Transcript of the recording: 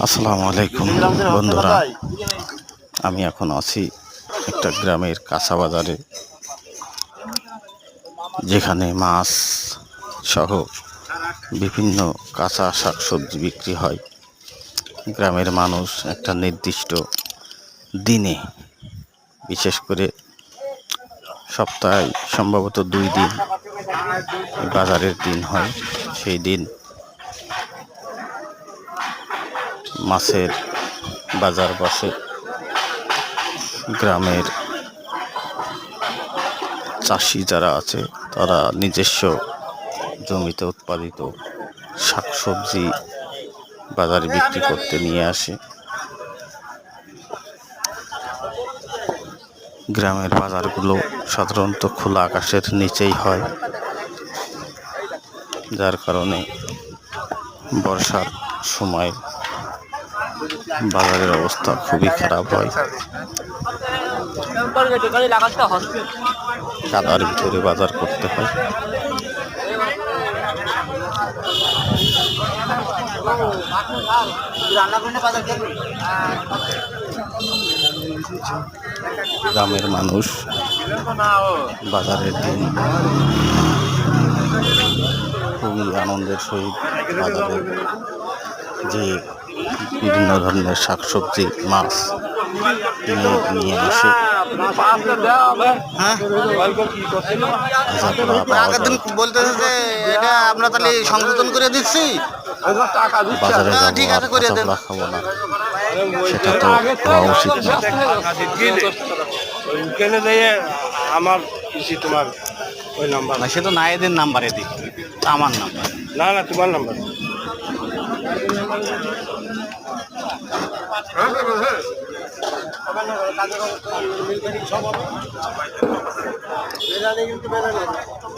আসসালামু আলাইকুম বন্ধুরা, আমি এখন আছি একটা গ্রামের কাঁচা বাজারে, যেখানে মাছ সহ বিভিন্ন কাঁচা শাকসবজি বিক্রি হয়। গ্রামের মানুষ একটা নির্দিষ্ট দিনে, বিশেষ করে সপ্তাহে সম্ভবত 2 দিন বাজারের দিন হয়, সেই দিন মাছের বাজার বসে। গ্রামের চাষি যারা আছে তারা নিজস্ব জমিতে উৎপাদিত শাকসবজি বাজারে বিক্রি করতে নিয়ে আসে। গ্রামের বাজারগুলো সাধারণত খোলা আকাশের নিচেই হয়, যার কারণে বর্ষার সময় বাজারের অবস্থা খুবই খারাপ হয়। কাদার ভিতরে বাজার করতে হয়। গ্রামের মানুষ বাজারের দিন খুবই আনন্দের সহিত বাজারে যে বিভিন্ন ধরনের শাকসবজি, মাছ নিয়ে আসে। বলতেছে যে এটা আমরা তাহলে সংশোধন করে দিচ্ছি, বাজারে ঠিক আছে করে দেন। খাবো না, সেটা তো হওয়া উচিত না। আমার তোমার ওই নাম্বার সে তো নায়েদের নাম্বারে দিই, আমার নাম্বার না, তোমার নাম্বার।